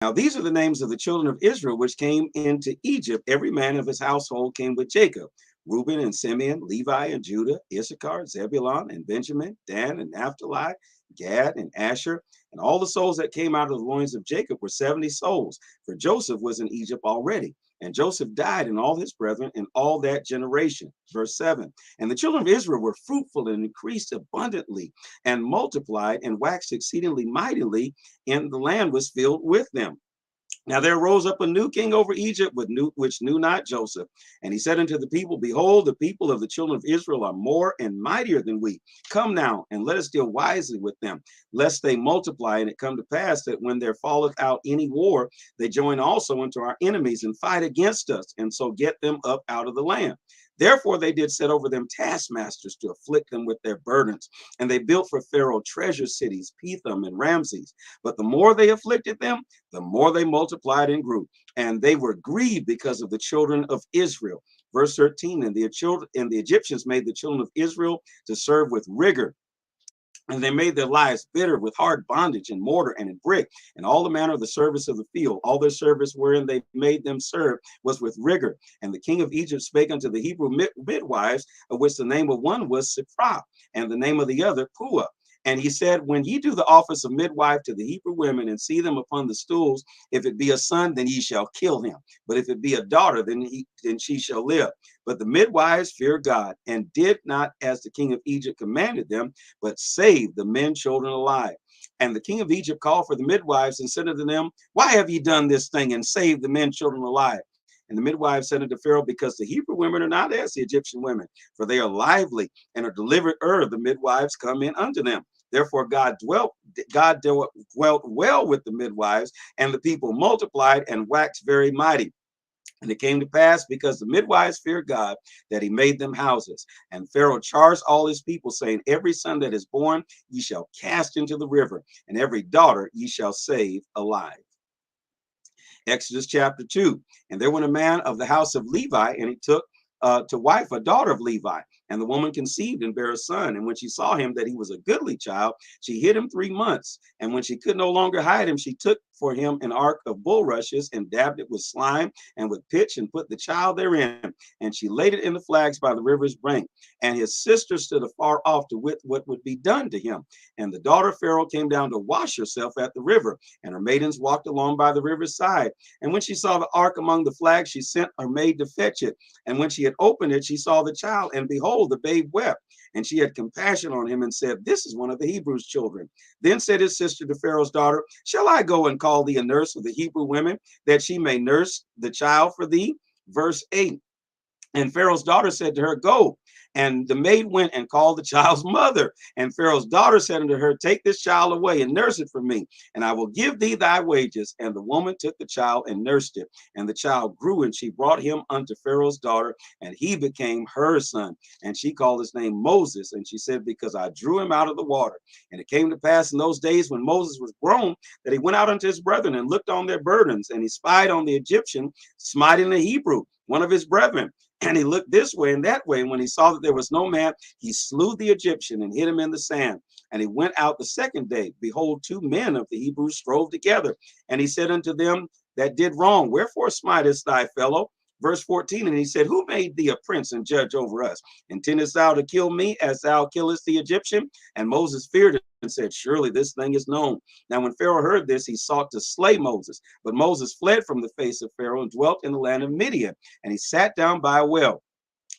Now these are the names of the children of Israel which came into Egypt. Every man of his household came with Jacob: Reuben and Simeon, Levi and Judah, Issachar, Zebulun and Benjamin, Dan and Naphtali, Gad and Asher. And all the souls that came out of the loins of Jacob were 70 souls, for Joseph was in Egypt already. And Joseph died, and all his brethren, and all that generation. Verse 7. And the children of Israel were fruitful and increased abundantly, and multiplied and waxed exceedingly mightily, and the land was filled with them. Now there rose up a new king over Egypt, which knew not Joseph. And he said unto the people, Behold, the people of the children of Israel are more and mightier than we. Come now, and let us deal wisely with them, lest they multiply. And it come to pass that when there falleth out any war, they join also unto our enemies and fight against us, and so get them up out of the land. Therefore they did set over them taskmasters to afflict them with their burdens. And they built for Pharaoh treasure cities, Pithom and Ramses. But the more they afflicted them, the more they multiplied and grew. And they were grieved because of the children of Israel. Verse 13, and the Egyptians made the children of Israel to serve with rigor, and they made their lives bitter with hard bondage and mortar and in brick, and all the manner of the service of the field. All their service wherein they made them serve was with rigor. And the king of Egypt spake unto the Hebrew midwives, of which the name of one was Siprah, and the name of the other Puah. And he said, When ye do the office of midwife to the Hebrew women, and see them upon the stools, if it be a son, then ye shall kill him. But if it be a daughter, then she shall live. But the midwives feared God, and did not as the king of Egypt commanded them, but saved the men children alive. And the king of Egypt called for the midwives and said unto them, Why have ye done this thing, and saved the men children alive? And the midwives said unto Pharaoh, Because the Hebrew women are not as the Egyptian women, for they are lively, and are delivered the midwives come in unto them. Therefore God dwelt well with the midwives, and the people multiplied and waxed very mighty. And it came to pass, because the midwives feared God, that he made them houses. And Pharaoh charged all his people, saying, Every son that is born ye shall cast into the river, and every daughter ye shall save alive. Exodus chapter 2. And there went a man of the house of Levi, and he took to wife a daughter of Levi. And the woman conceived and bare a son. And when she saw him that he was a goodly child, she hid him 3 months. And when she could no longer hide him, she took for him an ark of bulrushes and dabbed it with slime and with pitch and put the child therein. And she laid it in the flags by the river's bank. And his sister stood afar off to wit what would be done to him. And the daughter of Pharaoh came down to wash herself at the river. And her maidens walked along by the river's side. And when she saw the ark among the flags, she sent her maid to fetch it. And when she had opened it, she saw the child, and behold, the babe wept. And she had compassion on him and said, This is one of the Hebrews' children. Then said his sister to Pharaoh's daughter, Shall I go and call thee a nurse of the Hebrew women, that she may nurse the child for thee? Verse 8. And Pharaoh's daughter said to her, Go. And the maid went and called the child's mother. And Pharaoh's daughter said unto her, Take this child away and nurse it for me, and I will give thee thy wages. And the woman took the child and nursed it. And the child grew, and she brought him unto Pharaoh's daughter, and he became her son. And she called his name Moses. And she said, Because I drew him out of the water. And it came to pass in those days, when Moses was grown, that he went out unto his brethren and looked on their burdens. And he spied on the Egyptian smiting the Hebrew, one of his brethren. And he looked this way and that way. And when he saw that there was no man, he slew the Egyptian and hid him in the sand. And he went out the second day. Behold, 2 men of the Hebrews strove together. And he said unto them that did wrong, Wherefore smitest thy fellow? Verse 14. And he said, Who made thee a prince and judge over us? Intendest thou to kill me as thou killest the Egyptian? And Moses feared it and said, Surely this thing is known. Now when Pharaoh heard this, he sought to slay Moses. But Moses fled from the face of Pharaoh and dwelt in the land of Midian. And he sat down by a well.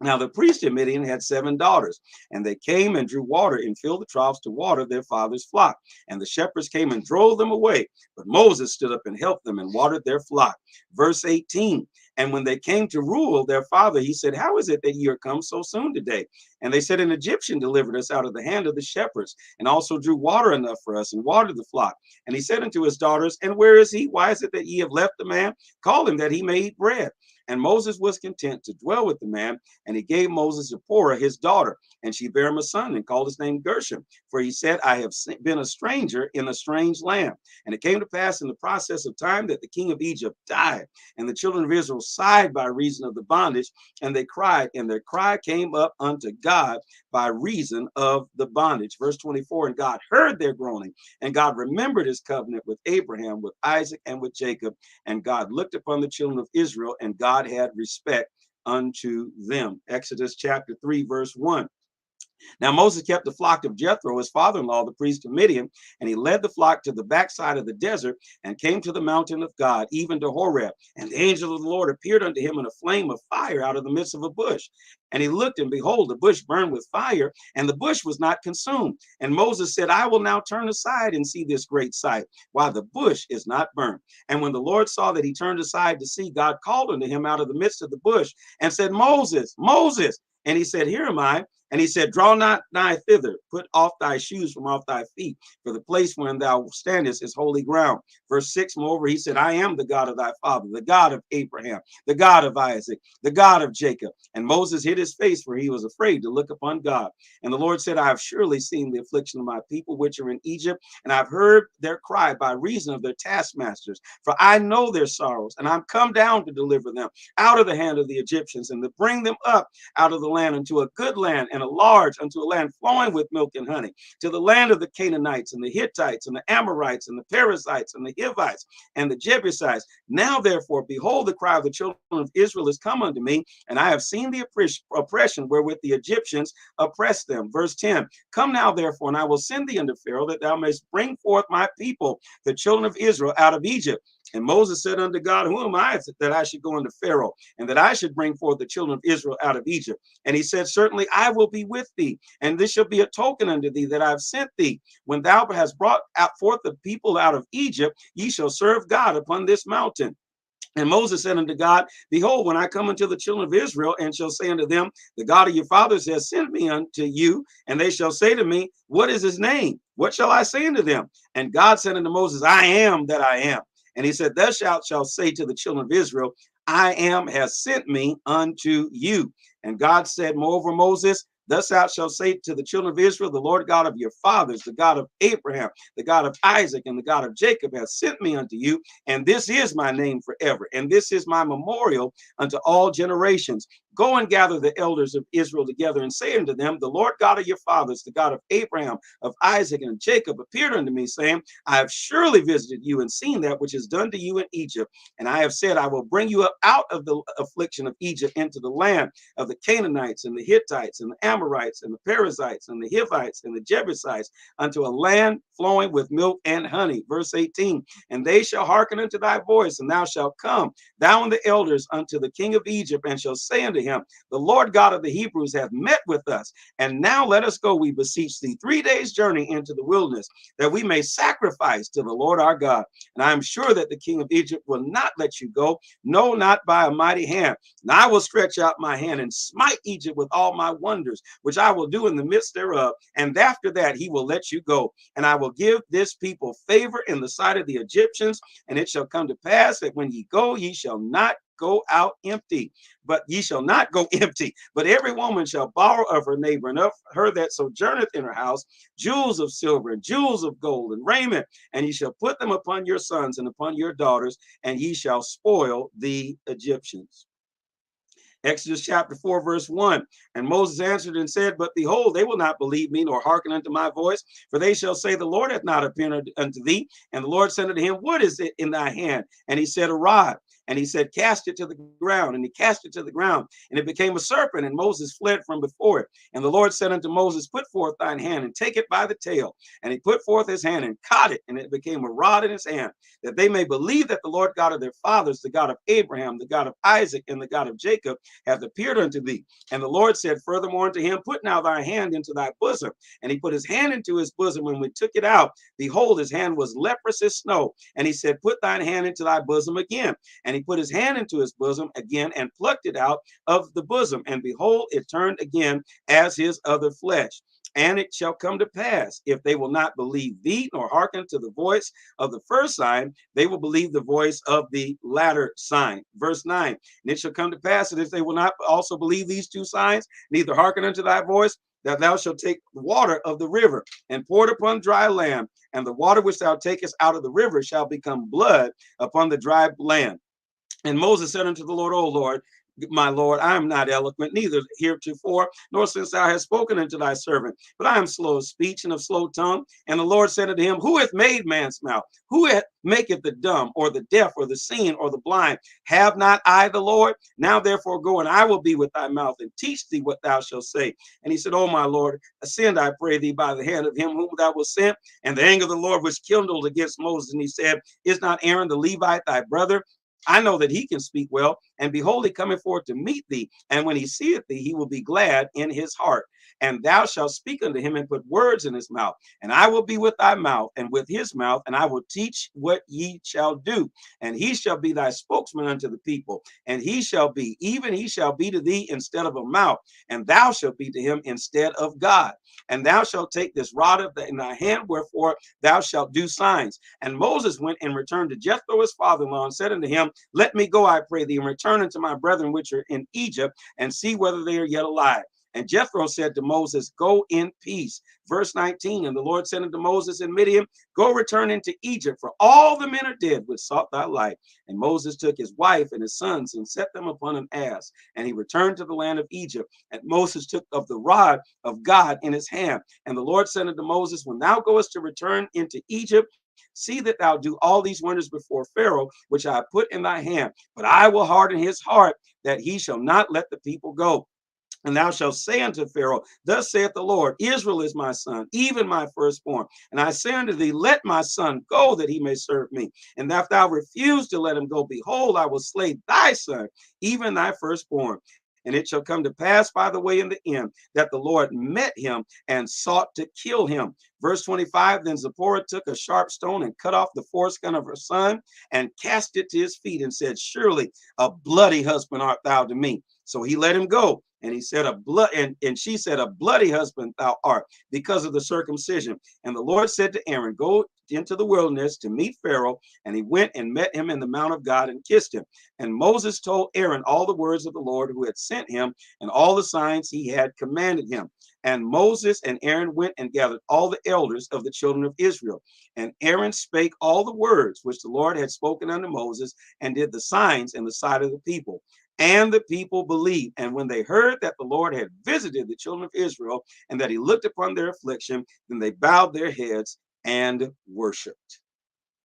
Now the priest of Midian had 7 daughters, and they came and drew water and filled the troughs to water their father's flock. And the shepherds came and drove them away. But Moses stood up and helped them and watered their flock. Verse 18. And when they came to rule their father, he said, How is it that ye are come so soon today? And they said, An Egyptian delivered us out of the hand of the shepherds, and also drew water enough for us, and watered the flock. And he said unto his daughters, And where is he? Why is it that ye have left the man? Call him, that he may eat bread. And Moses was content to dwell with the man, and he gave Moses Zipporah his daughter, and she bare him a son, and called his name Gershom. For he said, I have been a stranger in a strange land. And it came to pass in the process of time that the king of Egypt died, and the children of Israel sighed by reason of the bondage, and they cried, and their cry came up unto God by reason of the bondage. Verse 24, and God heard their groaning, and God remembered his covenant with Abraham, with Isaac, and with Jacob. And God looked upon the children of Israel, and God had respect unto them. Exodus chapter 3, verse 1. Now Moses kept the flock of Jethro, his father-in-law, the priest of Midian, and he led the flock to the backside of the desert and came to the mountain of God, even to Horeb. And the angel of the Lord appeared unto him in a flame of fire out of the midst of a bush. And he looked, and behold, the bush burned with fire, and the bush was not consumed. And Moses said, I will now turn aside and see this great sight, while the bush is not burnt. And when the Lord saw that he turned aside to see, God called unto him out of the midst of the bush and said, Moses, Moses. And he said, Here am I. And he said, Draw not nigh thither, put off thy shoes from off thy feet, for the place wherein thou standest is holy ground. Verse 6, moreover, he said, I am the God of thy father, the God of Abraham, the God of Isaac, the God of Jacob. And Moses hid his face, for he was afraid to look upon God. And the Lord said, I have surely seen the affliction of my people which are in Egypt, and I've heard their cry by reason of their taskmasters. For I know their sorrows, and I'm come down to deliver them out of the hand of the Egyptians, and to bring them up out of the land unto a good land, and a large, unto a land flowing with milk and honey, to the land of the Canaanites and the Hittites and the Amorites and the Perizzites and the Hivites and the Jebusites. Now therefore, behold, the cry of the children of Israel is come unto me, and I have seen the oppression wherewith the Egyptians oppressed them. Verse 10, come now therefore, and I will send thee unto Pharaoh, that thou mayst bring forth my people, the children of Israel, out of Egypt. And Moses said unto God, who am I that I should go unto Pharaoh, and that I should bring forth the children of Israel out of Egypt? And he said, certainly I will be with thee, and this shall be a token unto thee that I have sent thee. When thou hast brought out forth the people out of Egypt, ye shall serve God upon this mountain. And Moses said unto God, behold, when I come unto the children of Israel, and shall say unto them, the God of your fathers has sent me unto you, and they shall say to me, what is his name? What shall I say unto them? And God said unto Moses, I am that I am. And he said, thus shalt say to the children of Israel, I am has sent me unto you. And God said, moreover, Moses, thus thou shalt say to the children of Israel, the Lord God of your fathers, the God of Abraham, the God of Isaac, and the God of Jacob has sent me unto you, and this is my name forever, and this is my memorial unto all generations. Go and gather the elders of Israel together, and say unto them, the Lord God of your fathers, the God of Abraham, of Isaac, and of Jacob, appeared unto me, saying, I have surely visited you and seen that which is done to you in Egypt. And I have said, I will bring you up out of the affliction of Egypt into the land of the Canaanites and the Hittites and the Amorites and the Perizzites and the Hivites and the Jebusites, unto a land flowing with milk and honey. Verse 18, and they shall hearken unto thy voice, and thou shalt come, thou and the elders, unto the king of Egypt, and shall say unto him, the Lord God of the Hebrews hath met with us, and now let us go, we beseech thee, 3 days' journey into the wilderness, that we may sacrifice to the Lord our God. And I am sure that the king of Egypt will not let you go, no, not by a mighty hand. And I will stretch out my hand and smite Egypt with all my wonders, which I will do in the midst thereof. And after that he will let you go. And I will give this people favor in the sight of the Egyptians. And it shall come to pass that when ye go, ye shall not go out empty, but ye shall not go empty, but every woman shall borrow of her neighbor and of her that sojourneth in her house jewels of silver and jewels of gold and raiment, and ye shall put them upon your sons and upon your daughters, and ye shall spoil the Egyptians. Exodus chapter 4, verse 1. And Moses answered and said, but behold, they will not believe me, nor hearken unto my voice, for they shall say, the Lord hath not appeared unto thee. And the Lord said unto him, what is it in thy hand? And he said, a rod. And he said, cast it to the ground. And he cast it to the ground, and it became a serpent, and Moses fled from before it. And the Lord said unto Moses, put forth thine hand, and take it by the tail. And he put forth his hand, and caught it, and it became a rod in his hand, that they may believe that the Lord God of their fathers, the God of Abraham, the God of Isaac, and the God of Jacob, hath appeared unto thee. And the Lord said furthermore unto him, put now thy hand into thy bosom. And he put his hand into his bosom. When we took it out, behold, his hand was leprous as snow. And he said, put thine hand into thy bosom again. And he put his hand into his bosom again, and plucked it out of the bosom. And behold, it turned again as his other flesh. And it shall come to pass, if they will not believe thee, nor hearken to the voice of the first sign, they will believe the voice of the latter sign. Verse 9, and it shall come to pass that if they will not also believe these two signs, neither hearken unto thy voice, that thou shalt take water of the river and pour it upon dry land, and the water which thou takest out of the river shall become blood upon the dry land. And Moses said unto the Lord, O Lord, my Lord, I am not eloquent, neither heretofore, nor since thou hast spoken unto thy servant, but I am slow of speech and of slow tongue. And the Lord said unto him, Who hath made man's mouth? Who hath maketh the dumb, or the deaf, or the seeing, or the blind? Have not I the Lord? Now therefore go, and I will be with thy mouth, and teach thee what thou shalt say. And he said, O my Lord, ascend, I pray thee, by the hand of him whom thou wilt send. And the anger of the Lord was kindled against Moses, and he said, Is not Aaron the Levite thy brother? I know that he can speak well, and behold, he cometh forth to meet thee. And when he seeth thee, he will be glad in his heart. And thou shalt speak unto him and put words in his mouth. And I will be with thy mouth and with his mouth, and I will teach what ye shall do. And he shall be thy spokesman unto the people. And he shall be, even he shall be to thee instead of a mouth, and thou shalt be to him instead of God. And thou shalt take this rod in thy hand, wherefore thou shalt do signs. And Moses went and returned to Jethro his father-in-law, and said unto him, Let me go, I pray thee, and return unto my brethren which are in Egypt, and see whether they are yet alive. And Jethro said to Moses, Go in peace. Verse 19, and the Lord said unto Moses in Midian, Go return into Egypt, for all the men are dead which sought thy life. And Moses took his wife and his sons and set them upon an ass, and he returned to the land of Egypt. And Moses took of the rod of God in his hand. And the Lord said unto Moses, When thou goest to return into Egypt, see that thou do all these wonders before Pharaoh, which I have put in thy hand. But I will harden his heart, that he shall not let the people go. And thou shalt say unto Pharaoh, Thus saith the Lord, Israel is my son, even my firstborn. And I say unto thee, Let my son go, that he may serve me. And if thou refuse to let him go, behold, I will slay thy son, even thy firstborn. And it shall come to pass by the way in the end that the Lord met him and sought to kill him. Verse 25, then Zipporah took a sharp stone and cut off the foreskin of her son and cast it to his feet and said, Surely a bloody husband art thou to me. So he let him go. And he said, and she said, A bloody husband thou art, because of the circumcision. And the Lord said to Aaron, Go into the wilderness to meet Pharaoh. And he went and met him in the mount of God and kissed him. And Moses told Aaron all the words of the Lord who had sent him and all the signs he had commanded him. And Moses and Aaron went and gathered all the elders of the children of Israel. And Aaron spake all the words which the Lord had spoken unto Moses, and did the signs in the sight of the people. And the people believed. And when they heard that the Lord had visited the children of Israel, and that he looked upon their affliction, then they bowed their heads and worshiped.